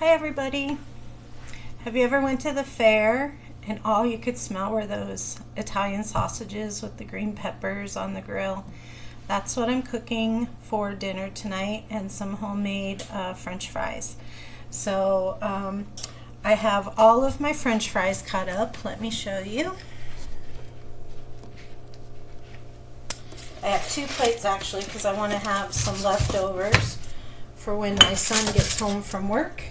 Hi everybody. Have you ever went to the fair and all you could smell were those Italian sausages with the green peppers on the grill? That's what I'm cooking for dinner tonight, and some homemade French fries. So I have all of my French fries cut up. Let me show you. I have 2 plates actually because I want to have some leftovers for when my son gets home from work.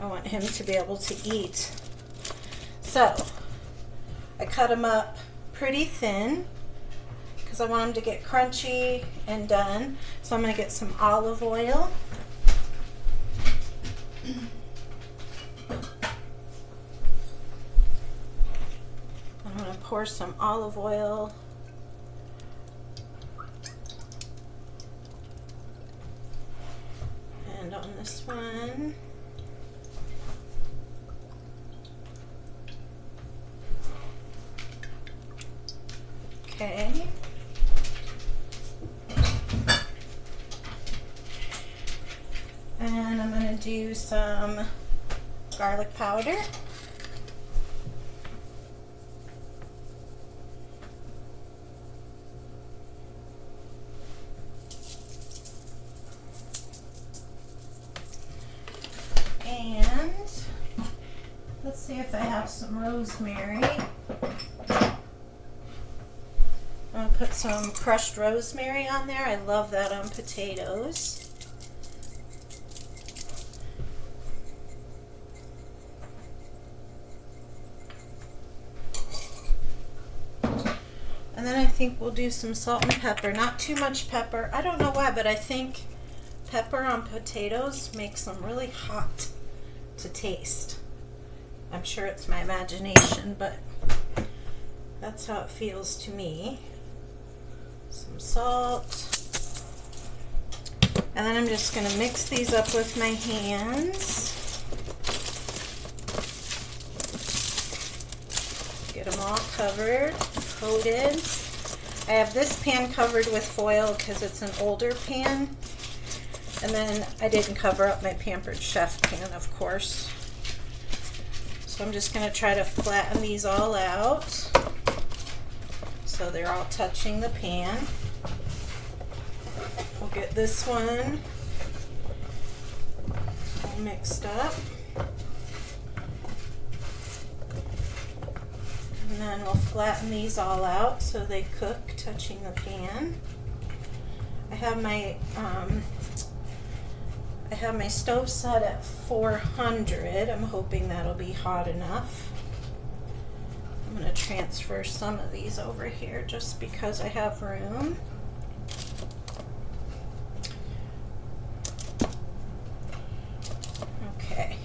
I want him to be able to eat. So I cut them up pretty thin because I want them to get crunchy and done. So I'm going to get some olive oil. I'm going to pour some olive oil and on this one. Okay. And I'm going to do some garlic powder. And let's see if I have some rosemary. I'm going to put some crushed rosemary on there. I love that on potatoes. And then I think we'll do some salt and pepper. Not too much pepper. I don't know why, but I think pepper on potatoes makes them really hot to taste. I'm sure it's my imagination, but that's how it feels to me. Some salt. And then I'm just going to mix these up with my hands. Get them all covered, coated. I have this pan covered with foil because it's an older pan. And then I didn't cover up my Pampered Chef pan, of course. So I'm just going to try to flatten these all out so they're all touching the pan. We'll get this one all mixed up. And then we'll flatten these all out so they cook touching the pan. I have my stove set at 400. I'm hoping that'll be hot enough. I'm going to transfer some of these over here just because I have room. Okay.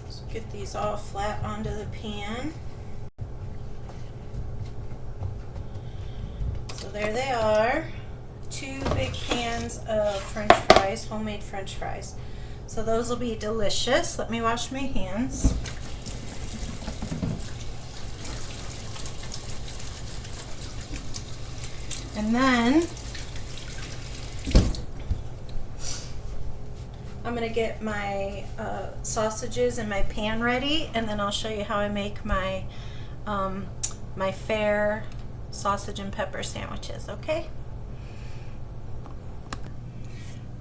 So get these all flat onto the pan. So there they are. 2 big pans of French fries, homemade French fries. So those will be delicious. Let me wash my hands. And then I'm going to get my sausages in my pan ready, and then I'll show you how I make my my fair sausage and pepper sandwiches, okay?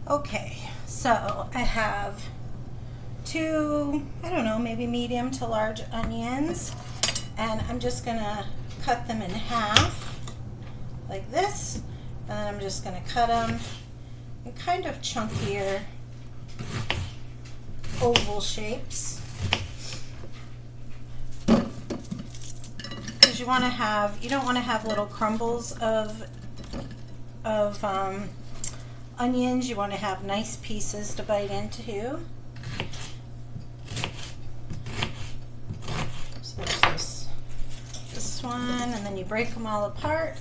Okay, so I have 2, I don't know, maybe medium to large onions, and I'm just going to cut them in half like this, and then I'm just going to cut them in kind of chunkier oval shapes, because you don't want to have little crumbles of onions. You want to have nice pieces to bite into. So there's this one, and then you break them all apart.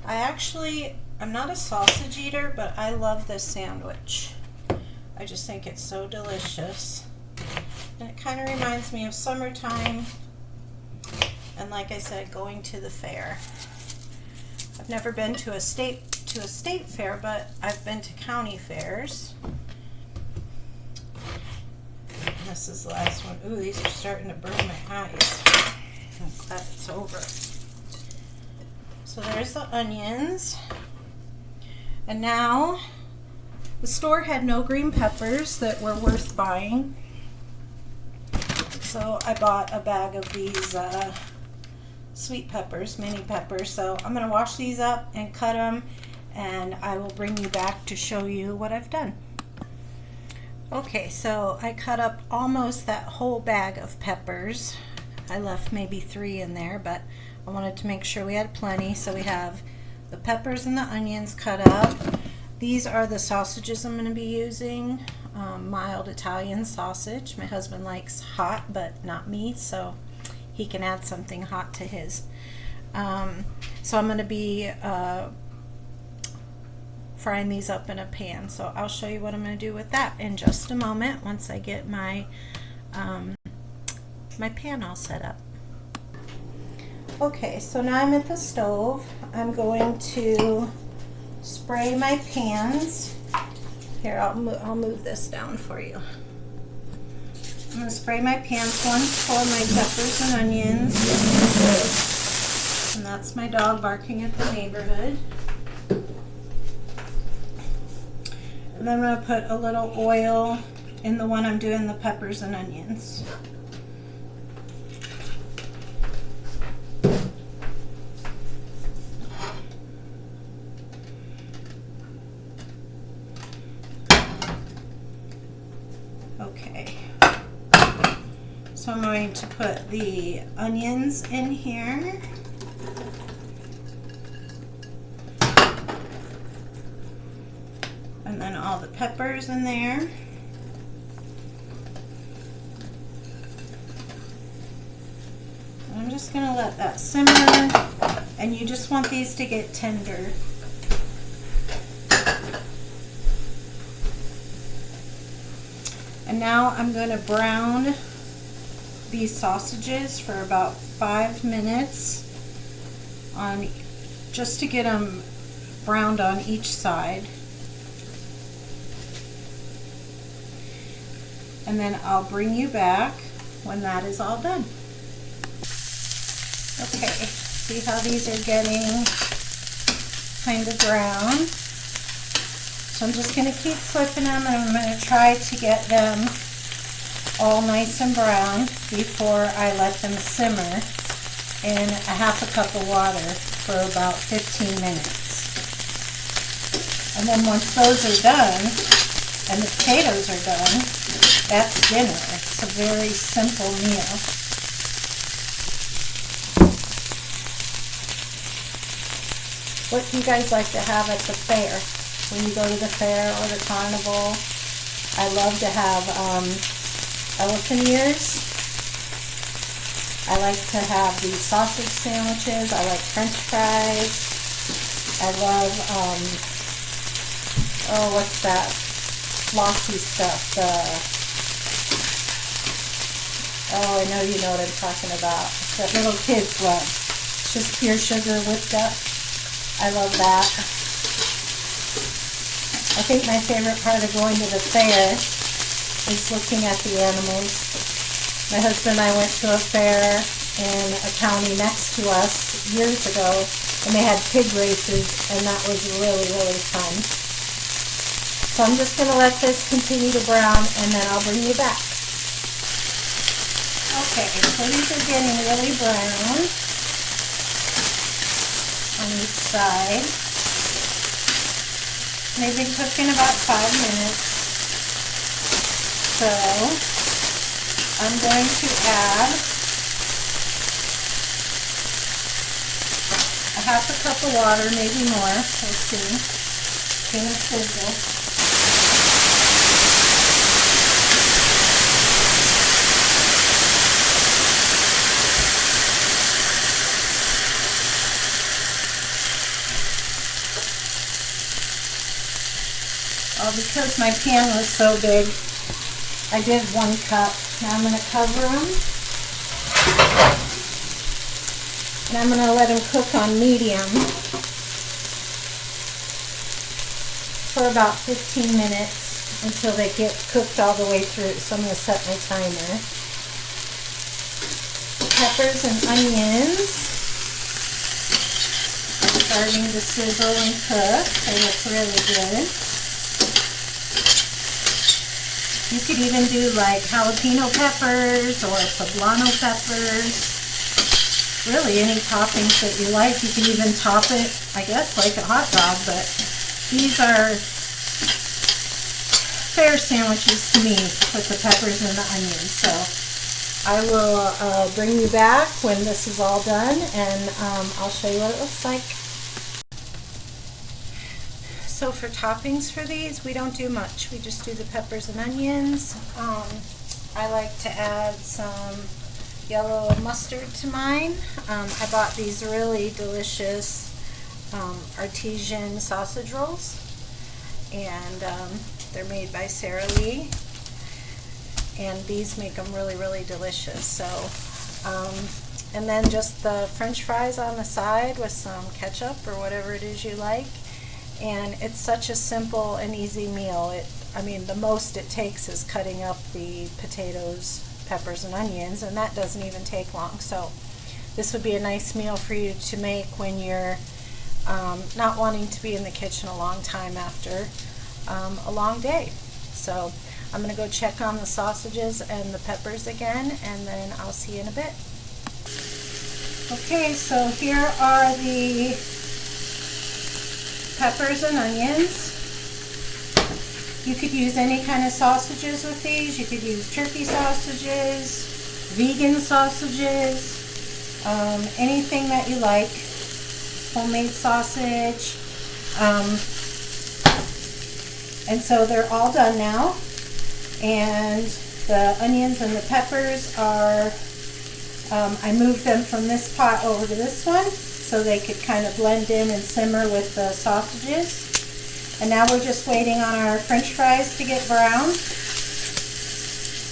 I'm not a sausage eater, but I love this sandwich. I just think it's so delicious. And it kind of reminds me of summertime. And like I said, going to the fair. I've never been to a state fair, but I've been to county fairs. this is the last one. Ooh, these are starting to burn my eyes. I'm glad it's over. So there's the onions. And now, the store had no green peppers that were worth buying. So I bought a bag of these sweet peppers, mini peppers. So I'm going to wash these up and cut them, and I will bring you back to show you what I've done. Okay, so I cut up almost that whole bag of peppers. I left maybe 3 in there, but I wanted to make sure we had plenty. So we have the peppers and the onions cut up. These are the sausages I'm going to be using. Mild Italian sausage. My husband likes hot, but not me, so he can add something hot to his. So I'm going to be frying these up in a pan. So I'll show you what I'm going to do with that in just a moment once I get my my pan all set up. Okay, so now I'm at the stove. I'm going to spray my pans. Here, I'll move this down for you. I'm going to spray my pans once for my peppers and onions. And that's my dog barking at the neighborhood. And then I'm going to put a little oil in the one I'm doing the peppers and onions. Okay, so I'm going to put the onions in here. And then all the peppers in there. And I'm just going to let that simmer, and you just want these to get tender. And now I'm going to brown these sausages for about 5 minutes on, just to get them browned on each side. And then I'll bring you back when that is all done. Okay, see how these are getting kind of brown? So I'm just going to keep flipping them, and I'm going to try to get them all nice and brown before I let them simmer in a half a cup of water for about 15 minutes. And then once those are done and the potatoes are done, that's dinner. It's a very simple meal. What do you guys like to have at the fair? When you go to the fair or the carnival, I love to have elephant ears. I like to have the sausage sandwiches. I like French fries. I love, oh, what's that? Flossy stuff. Oh, I know you know what I'm talking about. That little kids love. Just pure sugar whipped up. I love that. I think my favorite part of going to the fair is looking at the animals. My husband and I went to a fair in a county next to us years ago, and they had pig races, and that was really, really fun. So I'm just going to let this continue to brown, and then I'll bring you back. Okay, so these are getting really brown on each side. They've been cooking about 5 minutes. So I'm going to add a half a cup of water, maybe more. We'll see. It's going to sizzle. Because my pan was so big, I did 1 cup. Now I'm going to cover them. And I'm going to let them cook on medium for about 15 minutes. until they get cooked all the way through. So I'm going to set my timer. Peppers and onions are starting to sizzle and cook. They look really good. You could even do like jalapeno peppers or poblano peppers. Really any toppings that you like. You can even top it, I guess, like a hot dog, but these are fair sandwiches to me with the peppers and the onions. So I will bring you back when this is all done, and I'll show you what it looks like. So for toppings for these, we don't do much. We just do the peppers and onions. I like to add some yellow mustard to mine. I bought these really delicious artesian sausage rolls, and they're made by Sara Lee, and these make them really, really delicious. So and then just the french fries on the side with some ketchup or whatever it is you like, and it's such a simple and easy meal. I mean, the most it takes is cutting up the potatoes, peppers, and onions, and that doesn't even take long. So this would be a nice meal for you to make when you're not wanting to be in the kitchen a long time after a long day. So I'm going to go check on the sausages and the peppers again, and then I'll see you in a bit. Okay, so here are the peppers and onions. You could use any kind of sausages with these. You could use turkey sausages, vegan sausages, anything that you like, homemade sausage. And so they're all done now. And the onions and the peppers are, I moved them from this pot over to this one so they could kind of blend in and simmer with the sausages. And now we're just waiting on our french fries to get brown.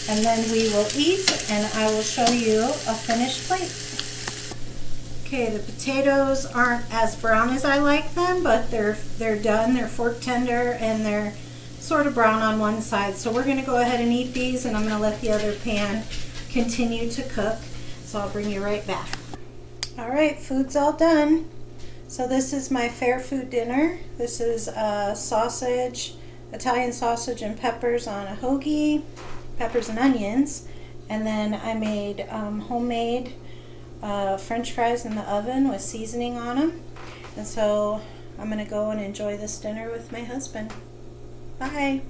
And then we will eat, and I will show you a finished plate. Okay, the potatoes aren't as brown as I like them, but they're done. They're fork tender, and they're sort of brown on one side. So we're going to go ahead and eat these, and I'm going to let the other pan continue to cook. So I'll bring you right back. All right, food's all done. So this is my fair food dinner. This is sausage, Italian sausage and peppers on a hoagie, peppers and onions, and then I made homemade french fries in the oven with seasoning on them. And so I'm going to go and enjoy this dinner with my husband. Bye.